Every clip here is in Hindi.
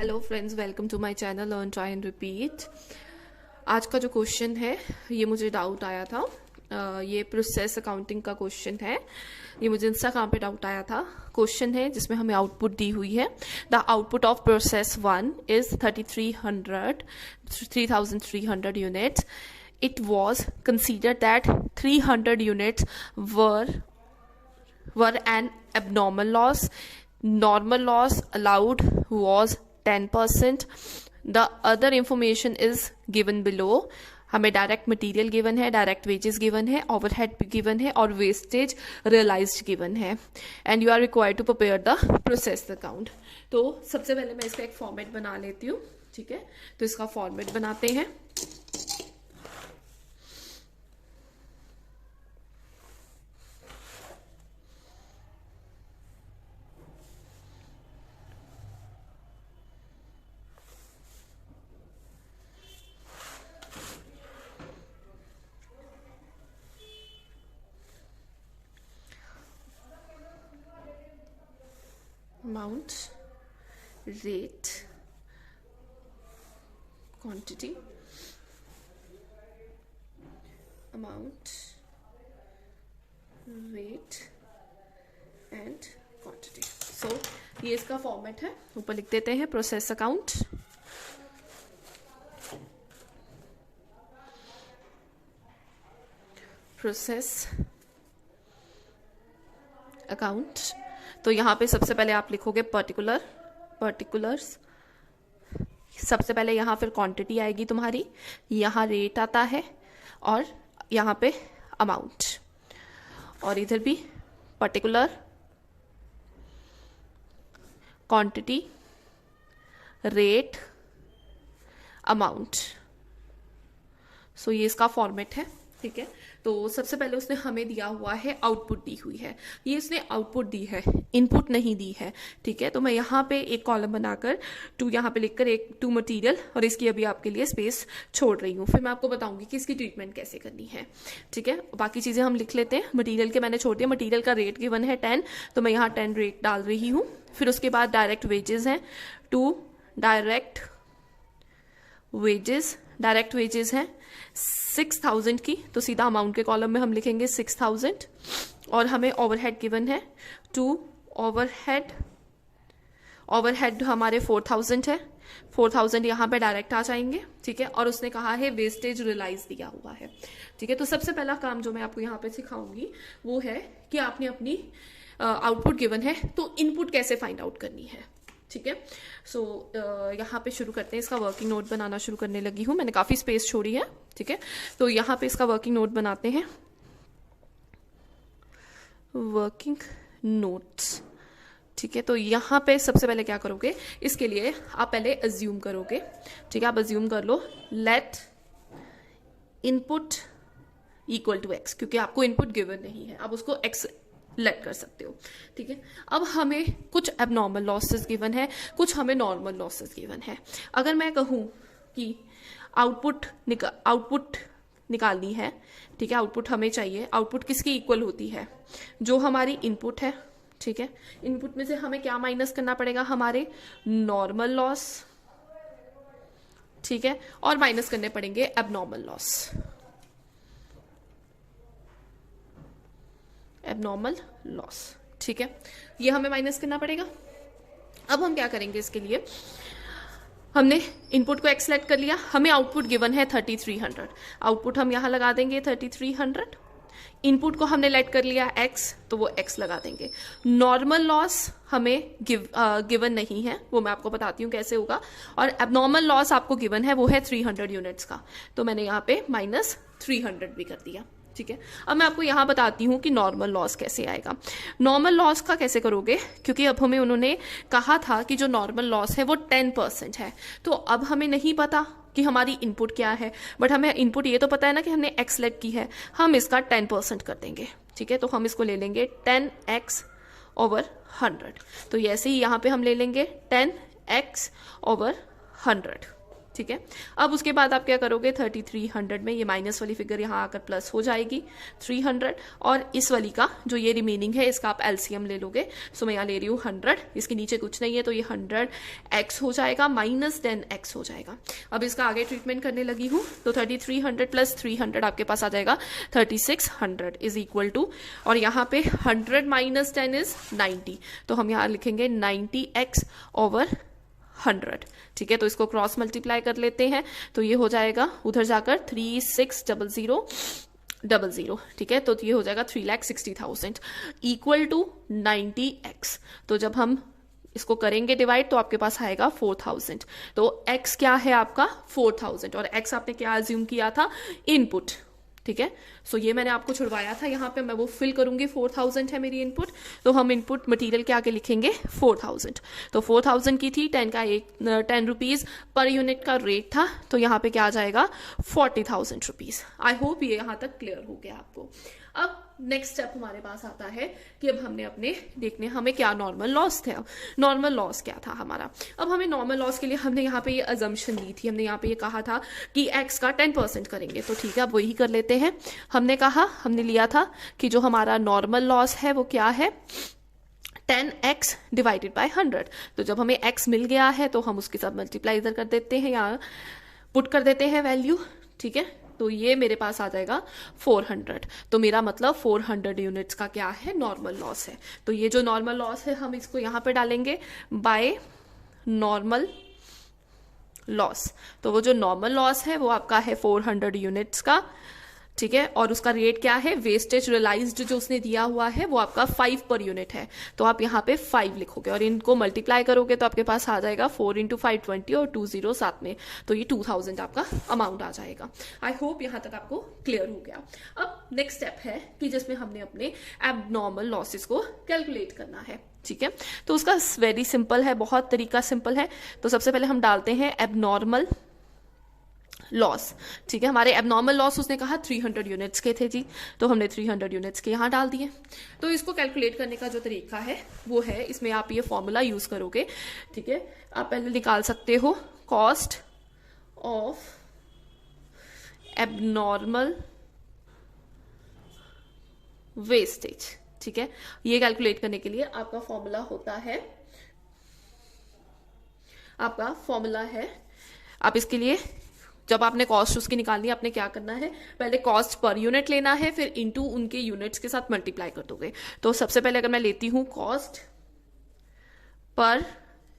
Hello friends, welcome to my channel learn try and repeat. आज का जो क्वेश्चन है ये मुझे डाउट आया था। ये प्रोसेस अकाउंटिंग का क्वेश्चन है। ये मुझे इंस्टाग्राम पे डाउट आया था। क्वेश्चन है जिसमें हमें आउटपुट दी हुई है। The output of process 1 is 3300 units. It was considered that 300 units were an abnormal loss. Normal loss allowed was 10%. The other information is given below. हमें डायरेक्ट मटेरियल गिवन है, डायरेक्ट वेजेस गिवन है, ओवरहेड गिवन है और वेस्टेज रियलाइज्ड गिवन है and you are required to prepare the process account. तो सबसे पहले मैं इसका एक फॉर्मेट बना लेती हूँ। ठीक है, तो इसका फॉर्मेट बनाते हैं। Amount, rate, quantity, amount, rate and quantity. So ये इसका फॉर्मेट है। ऊपर लिख देते हैं प्रोसेस अकाउंट। Process account. तो यहाँ पे सबसे पहले आप लिखोगे पर्टिकुलर्स। सबसे पहले यहाँ फिर क्वांटिटी आएगी तुम्हारी, यहाँ रेट आता है और यहाँ पे अमाउंट, और इधर भी पर्टिकुलर, क्वांटिटी, रेट, अमाउंट। सो ये इसका फॉर्मेट है। ठीक है, तो सबसे पहले उसने हमें दिया हुआ है, आउटपुट दी हुई है। ये इसने आउटपुट दी है, इनपुट नहीं दी है। ठीक है, तो मैं यहाँ पे एक कॉलम बनाकर टू यहाँ पे लिखकर एक टू मटेरियल और इसकी अभी आपके लिए स्पेस छोड़ रही हूँ। फिर मैं आपको बताऊंगी कि इसकी ट्रीटमेंट कैसे करनी है। ठीक है, बाकी चीज़ें हम लिख लेते हैं। मटीरियल के मैंने छोड़ दिया। मटीरियल का रेट गिवन है 10, तो मैं यहाँ 10 रेट डाल रही हूँ। फिर उसके बाद डायरेक्ट वेजेस हैं 2 डायरेक्ट वेजेस हैं 6000 की, तो सीधा अमाउंट के कॉलम में हम लिखेंगे 6000। और हमें ओवरहेड गिवन है 2 ओवरहेड हमारे 4000 है। 4000 यहाँ पे डायरेक्ट आ जाएंगे। ठीक है, और उसने कहा है वेस्टेज रियलाइज दिया हुआ है। ठीक है, तो सबसे पहला काम जो मैं आपको यहाँ पे सिखाऊंगी वो है कि आपने अपनी आउटपुट गिवन है तो इनपुट कैसे फाइंड आउट करनी है। ठीक है, सो यहाँ पे शुरू करते हैं। इसका वर्किंग नोट बनाना शुरू करने लगी हूँ। मैंने काफ़ी स्पेस छोड़ी है। ठीक है, तो यहाँ पे इसका वर्किंग नोट बनाते हैं। Working notes. ठीक है, तो यहाँ पे सबसे पहले क्या करोगे, इसके लिए आप पहले अज्यूम करोगे। ठीक है, आप अज्यूम कर लो let input equal to x, क्योंकि आपको इनपुट गिवन नहीं है, आप उसको एक्स लेट कर सकते हो। ठीक है, अब हमें कुछ एबनॉर्मल लॉसेस गिवन है, कुछ हमें नॉर्मल लॉसेस गिवन है। अगर मैं कहूँ कि आउटपुट निकालनी है, ठीक है, आउटपुट हमें चाहिए। आउटपुट किसकी इक्वल होती है, जो हमारी इनपुट है। ठीक है, इनपुट में से हमें क्या माइनस करना पड़ेगा, हमारे नॉर्मल लॉस। ठीक है, और माइनस करने पड़ेंगे एबनॉर्मल लॉस। Abnormal loss. ठीक है, ये हमें माइनस करना पड़ेगा। अब हम क्या करेंगे, इसके लिए हमने इनपुट को एक्स सेलेक्ट कर लिया, हमें आउटपुट गिवन है 3300। आउटपुट हम यहाँ लगा देंगे 3300। इनपुट को हमने लेट कर लिया एक्स, तो वो एक्स लगा देंगे। नॉर्मल लॉस हमें गिवन नहीं है, वो मैं आपको बताती हूँ कैसे होगा। और एबनॉर्मल लॉस आपको गिवन है, वो है 300 यूनिट्स का, तो मैंने यहाँ पे -300 भी कर दिया। ठीक है, अब मैं आपको यहाँ बताती हूँ कि नॉर्मल लॉस कैसे आएगा। नॉर्मल लॉस का कैसे करोगे, क्योंकि अब हमें उन्होंने कहा था कि जो नॉर्मल लॉस है वो 10% है। तो अब हमें नहीं पता कि हमारी इनपुट क्या है, बट हमें इनपुट ये तो पता है ना कि हमने एक्स लेट की है, हम इसका 10% कर देंगे। ठीक है, तो हम इसको ले लेंगे 10x/100। तो ऐसे ही यहाँ पे हम ले लेंगे 10x/100। ठीक है। अब उसके बाद आप क्या करोगे, 3300 में ये माइनस वाली फिगर यहाँ आकर प्लस हो जाएगी 300, और इस वाली का जो ये रिमेनिंग है इसका आप एलसीएम ले लोगे। सो मैं यहाँ ले रही हूँ 100, इसके नीचे कुछ नहीं है तो ये 100x हो जाएगा माइनस 10x हो जाएगा। अब इसका आगे ट्रीटमेंट करने लगी हूँ तो 3300 प्लस 300 आपके पास आ जाएगा 3600 इज इक्वल टू, और यहाँ पे 100 माइनस 10 इज 90, तो हम यहाँ लिखेंगे 90x ओवर 100। ठीक है, तो इसको क्रॉस मल्टीप्लाई कर लेते हैं तो ये हो जाएगा उधर जाकर 360000। ठीक है, तो ये हो जाएगा 3,60,000 इक्वल टू 90x। तो जब हम इसको करेंगे डिवाइड तो आपके पास आएगा 4000। तो x क्या है आपका 4000, और x आपने क्या अज्यूम किया था, इनपुट। ठीक है, सो ये मैंने आपको छुड़वाया था, यहाँ पे मैं वो फिल करूंगी, 4000 है मेरी इनपुट, तो हम इनपुट मटेरियल के आगे लिखेंगे 4000। तो 4000 की थी, 10 रुपीज पर यूनिट का रेट था, तो यहाँ पे क्या आ जाएगा 40,000 रुपीज। आई होप ये यहाँ तक क्लियर हो गया आपको। अब नेक्स्ट स्टेप हमारे पास आता है कि अब हमने अपने देखने हमें क्या नॉर्मल लॉस थे। नॉर्मल लॉस क्या था हमारा, अब हमें नॉर्मल लॉस के लिए हमने यहाँ पे ये अजम्पशन दी थी, हमने यहाँ पे ये कहा था कि x का 10% करेंगे, तो ठीक है अब वही कर लेते हैं। हमने लिया था कि जो हमारा नॉर्मल लॉस है वो क्या है 10x डिवाइडेड बाय 100। तो जब हमें x मिल गया है तो हम उसके साथ मल्टीप्लाई इधर कर देते हैं, यहाँ पुट कर देते हैं वैल्यू। ठीक है, तो ये मेरे पास आ जाएगा 400। तो मेरा मतलब 400 यूनिट्स का क्या है नॉर्मल लॉस है। तो ये जो नॉर्मल लॉस है हम इसको यहाँ पे डालेंगे बाय नॉर्मल लॉस। तो वो जो नॉर्मल लॉस है वो आपका है 400 यूनिट्स का। ठीक है, और उसका रेट क्या है, वेस्टेज रियलाइज्ड जो उसने दिया हुआ है वो आपका 5 पर यूनिट है, तो आप यहाँ पे 5 लिखोगे और इनको मल्टीप्लाई करोगे तो आपके पास आ जाएगा 4 × 5 20 और 20 साथ में, तो ये 2000 आपका अमाउंट आ जाएगा। आई होप यहाँ तक आपको क्लियर हो गया। अब नेक्स्ट स्टेप है कि जिसमें हमने अपने एबनॉर्मल लॉसेस को कैलकुलेट करना है। ठीक है, तो उसका वेरी सिंपल है, बहुत तरीका सिंपल है। तो सबसे पहले हम डालते हैं एबनॉर्मल लॉस। ठीक है, हमारे एबनॉर्मल लॉस उसने कहा 300 यूनिट्स के थे जी, तो हमने 300 यूनिट्स के यहाँ डाल दिए। तो इसको कैलकुलेट करने का जो तरीका है वो है, इसमें आप ये फॉर्मूला यूज करोगे। ठीक है, आप पहले निकाल सकते हो कॉस्ट ऑफ एबनॉर्मल वेस्टेज। ठीक है, ये कैलकुलेट करने के लिए आपका फॉर्मूला होता है, आप इसके लिए जब आपने कॉस्ट उसकी निकालनी है, आपने क्या करना है, पहले कॉस्ट पर यूनिट लेना है, फिर इनटू उनके यूनिट्स के साथ मल्टीप्लाई कर दोगे। तो सबसे पहले अगर मैं लेती हूं कॉस्ट पर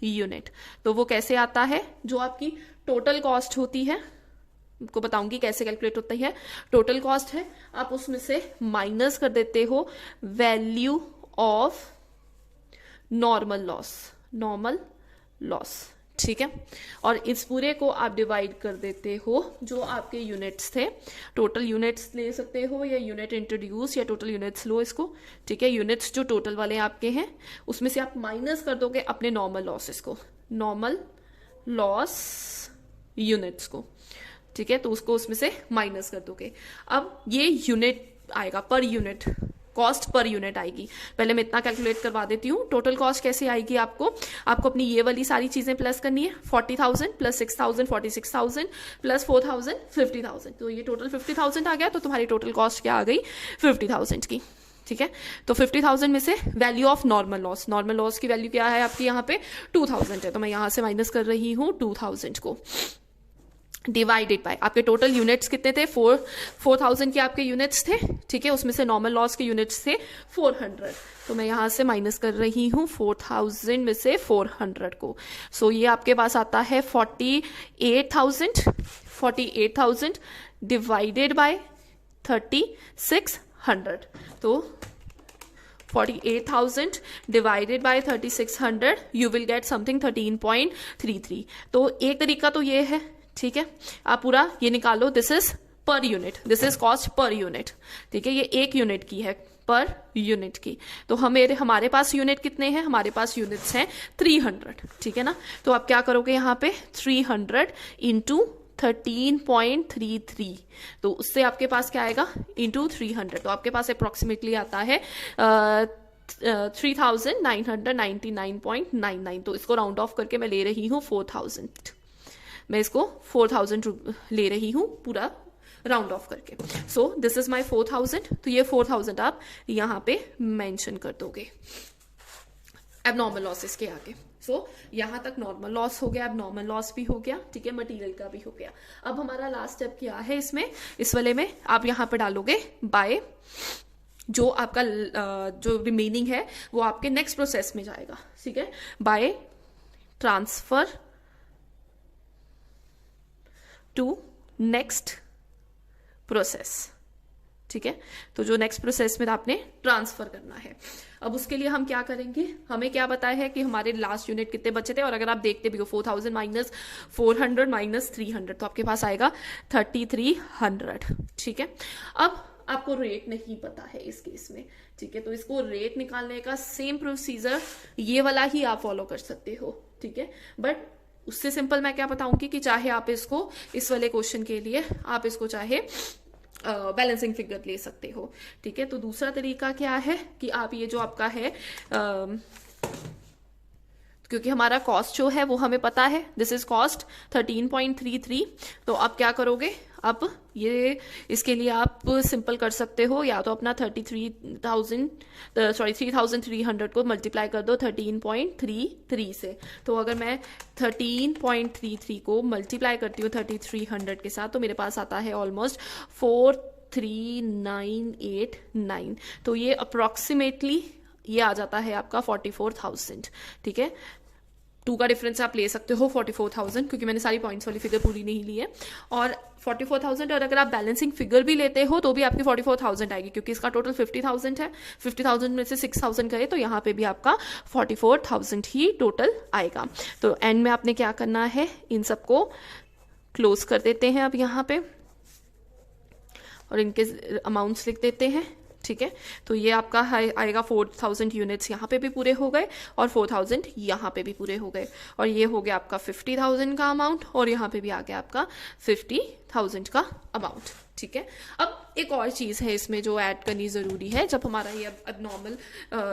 यूनिट, तो वो कैसे आता है, जो आपकी टोटल कॉस्ट होती है, आपको बताऊंगी कैसे कैलकुलेट होता है। टोटल कॉस्ट है, आप उसमें से माइनस कर देते हो वैल्यू ऑफ नॉर्मल लॉस। ठीक है, और इस पूरे को आप डिवाइड कर देते हो जो आपके यूनिट्स थे, टोटल यूनिट्स ले सकते हो या यूनिट इंट्रोड्यूस या टोटल यूनिट्स लो इसको। ठीक है, यूनिट्स जो टोटल वाले आपके हैं उसमें से आप माइनस कर दोगे अपने नॉर्मल लॉसेस को, नॉर्मल लॉस यूनिट्स को। ठीक है, तो उसको उसमें से माइनस कर दोगे। अब ये यूनिट आएगा, per unit cost per unit आएगी। पहले मैं इतना कैलकुलेट करवा देती हूँ। टोटल कॉस्ट कैसे आएगी, आपको अपनी ये वाली सारी चीजें प्लस करनी है, 40,000 प्लस 6,000 46,000 प्लस 4,000 50,000। तो ये टोटल 50,000 आ गया, तो तुम्हारी टोटल कॉस्ट क्या आ गई 50,000 की। ठीक है, तो 50,000 में से वैल्यू ऑफ नॉर्मल लॉस की वैल्यू क्या है आपकी यहाँ पे 2,000 है, तो मैं यहाँ से माइनस कर रही हूँ 2,000 को, डिवाइडेड बाय आपके टोटल यूनिट्स कितने थे, 4,000 के आपके यूनिट्स थे। ठीक है, उसमें से नॉर्मल लॉस के यूनिट्स थे 400, तो मैं यहां से माइनस कर रही हूं 4,000 में से 400 को। सो ये आपके पास आता है 48,000 डिवाइडेड बाय 3,600। तो 48,000 divided by 3,600 you will get something 13.33। तो एक तरीका तो ये है। ठीक है, आप पूरा ये निकालो, this is per unit, this is cost per unit. ठीक है, ये एक यूनिट की है, पर यूनिट की। तो हमारे पास यूनिट कितने हैं, हमारे पास यूनिट्स हैं 300। ठीक है ना, तो आप क्या करोगे यहाँ पे 300 इंटू 13.33, तो उससे आपके पास क्या आएगा इंटू 300, तो आपके पास अप्रोक्सीमेटली आता है 3,999.99। तो इसको राउंड ऑफ करके मैं ले रही हूँ 4,000। मैं इसको 4000 ले रही हूँ पूरा राउंड ऑफ करके। सो दिस इज माई 4000, तो ये 4000 आप यहाँ पे मेंशन कर दोगे एबनॉर्मल लॉसेस के आगे। सो यहाँ तक नॉर्मल लॉस हो गया, एबनॉर्मल लॉस भी हो गया, ठीक है, मटेरियल का भी हो गया। अब हमारा लास्ट स्टेप क्या है इसमें, इस वाले में आप यहाँ पे डालोगे बाय, जो आपका जो रिमेनिंग है वो आपके नेक्स्ट प्रोसेस में जाएगा, ठीक है, by transfer to next process, ठीक है। तो जो नेक्स्ट प्रोसेस में आपने ट्रांसफर करना है, अब उसके लिए हम क्या करेंगे, हमें क्या बताया है कि हमारे लास्ट यूनिट कितने बचे थे, और अगर आप देखते भी हो 4000 माइनस 400 माइनस 300 तो आपके पास आएगा 3300, ठीक है। अब आपको रेट नहीं पता है इस केस में, ठीक है, तो इसको रेट निकालने का सेम प्रोसीजर ये वाला ही आप फॉलो कर सकते हो, ठीक है। बट उससे सिंपल मैं क्या बताऊंगी कि चाहे आप इसको इस वाले क्वेश्चन के लिए आप इसको चाहे बैलेंसिंग फिगर ले सकते हो, ठीक है। तो दूसरा तरीका क्या है कि आप ये जो आपका है क्योंकि हमारा कॉस्ट जो है वो हमें पता है, दिस इज कॉस्ट 13.33, तो आप क्या करोगे, अब ये इसके लिए आप सिंपल कर सकते हो, या तो अपना 3300 को मल्टीप्लाई कर दो 13.33 से। तो अगर मैं 13.33 को मल्टीप्लाई करती हूँ 3300 के साथ, तो मेरे पास आता है ऑलमोस्ट 43989, तो ये अप्रोक्सीमेटली ये आ जाता है आपका 44,000, ठीक है। 2 का डिफरेंस आप ले सकते हो 44,000, क्योंकि मैंने सारी पॉइंट्स वाली फिगर पूरी नहीं ली है, और 44,000, और अगर आप बैलेंसिंग फिगर भी लेते हो तो भी आपकी 44,000 आएगी, क्योंकि इसका टोटल 50,000 है, 50,000 में से 6,000 करे तो यहाँ पे भी आपका 44,000 ही टोटल आएगा। तो एंड में आपने क्या करना है, इन सबको क्लोज कर देते हैं अब यहाँ पे, और इनके अमाउंट्स लिख देते हैं, ठीक है। तो ये आपका आएगा 4000 यूनिट्स यहाँ पे भी पूरे हो गए, और 4000 यहाँ पे भी पूरे हो गए, और ये हो गया आपका 50,000 का अमाउंट, और यहाँ पे भी आ गया आपका 50,000 का अमाउंट, ठीक है। अब एक और चीज़ है इसमें जो ऐड करनी ज़रूरी है, जब हमारा ये एबनॉर्मल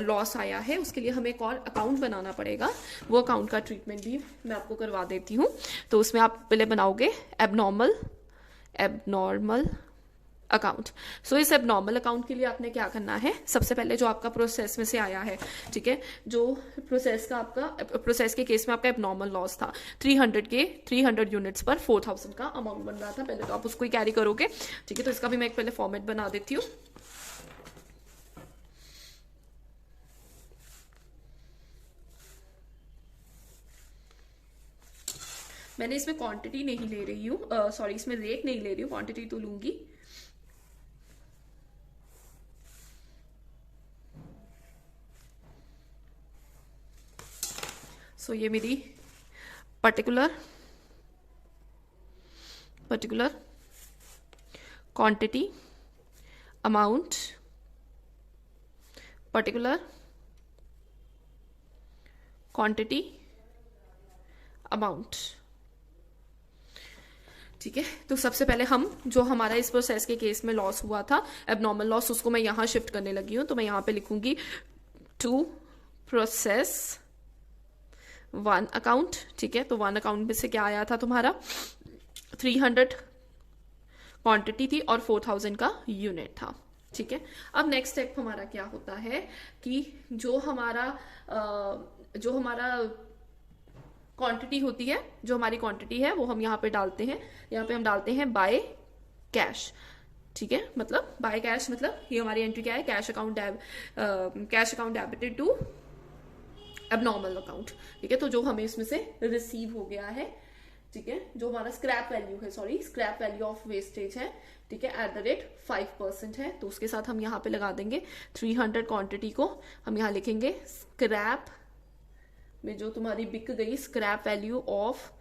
लॉस आया है उसके लिए हमें एक और अकाउंट बनाना पड़ेगा, वो अकाउंट का ट्रीटमेंट भी मैं आपको करवा देती हूँ। तो उसमें आप पहले बनाओगे एबनॉर्मल अकाउंट। सो इस एबनॉर्मल अकाउंट के लिए आपने क्या करना है, सबसे पहले जो आपका प्रोसेस में से आया है, ठीक है, जो प्रोसेस का आपका प्रोसेस के केस में आपका एबनॉर्मल लॉस था 300 यूनिट्स पर 4000 का अमाउंट बन रहा था, पहले तो आप उसको ही कैरी करोगे, ठीक है। तो इसका भी मैं एक पहले फॉर्मेट बना देती हूँ। मैंने इसमें क्वांटिटी नहीं ले रही हूँ, सॉरी इसमें रेट नहीं ले रही हूँ, क्वांटिटी तो लूंगी। सो ये मेरी particular quantity amount, particular quantity amount, ठीक है। तो सबसे पहले हम जो हमारा इस प्रोसेस के केस में लॉस हुआ था एबनॉर्मल लॉस, उसको मैं यहाँ शिफ्ट करने लगी हूँ, तो मैं यहाँ पे लिखूंगी टू प्रोसेस 1 अकाउंट, ठीक है। तो 1 अकाउंट में से क्या आया था तुम्हारा 300 क्वांटिटी थी और 4000 का यूनिट था, ठीक है। अब नेक्स्ट स्टेप हमारा क्या होता है कि जो हमारा क्वांटिटी होती है, जो हमारी क्वांटिटी है वो हम यहाँ पे डालते हैं, यहाँ पे हम डालते हैं बाय कैश, ठीक है। मतलब बाय कैश मतलब ये हमारी एंट्री क्या है, cash account debited to abnormal account, ठीक है। तो जो हमें इसमें से रिसीव हो गया है, ठीक है, जो हमारा स्क्रैप वैल्यू ऑफ वेस्टेज है, ठीक है, @5% है, तो उसके साथ हम यहाँ पे लगा देंगे 300 क्वांटिटी को हम यहाँ लिखेंगे स्क्रैप में जो तुम्हारी बिक गई स्क्रैप वैल्यू ऑफ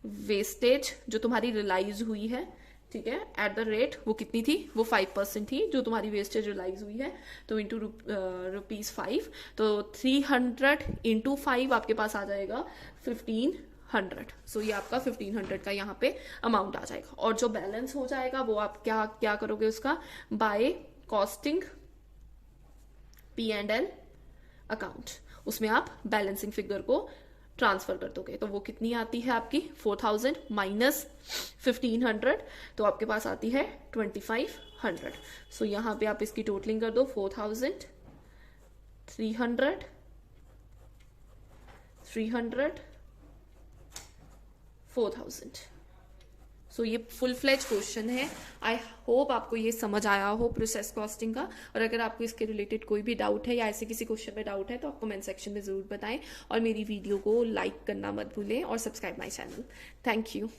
वेस्टेज जो तुम्हारी रियलाइज हुई है, ठीक है, @ वो कितनी थी, वो 5% थी जो तुम्हारी वेस्टेज रियलाइज हुई है, तो इंटू ₹5, तो 300 इंटू 5 आपके पास आ जाएगा 1500। सो ये आपका 1500 का यहाँ पे अमाउंट आ जाएगा, और जो बैलेंस हो जाएगा वो आप क्या करोगे उसका, बाय कॉस्टिंग P&L अकाउंट, उसमें आप बैलेंसिंग फिगर को ट्रांसफर कर दोगे तो वो कितनी आती है आपकी 4000 माइनस 1500, तो आपके पास आती है 2500। सो यहाँ पे आप इसकी टोटलिंग कर दो 4300 300 4000। सो ये फुल फ्लेज क्वेश्चन है। आई होप आपको ये समझ आया हो प्रोसेस कॉस्टिंग का। और अगर आपको इसके रिलेटेड कोई भी डाउट है या ऐसे किसी क्वेश्चन में डाउट है तो आप कमेंट सेक्शन में ज़रूर बताएं और मेरी वीडियो को लाइक करना मत भूलें और subscribe my channel. Thank you.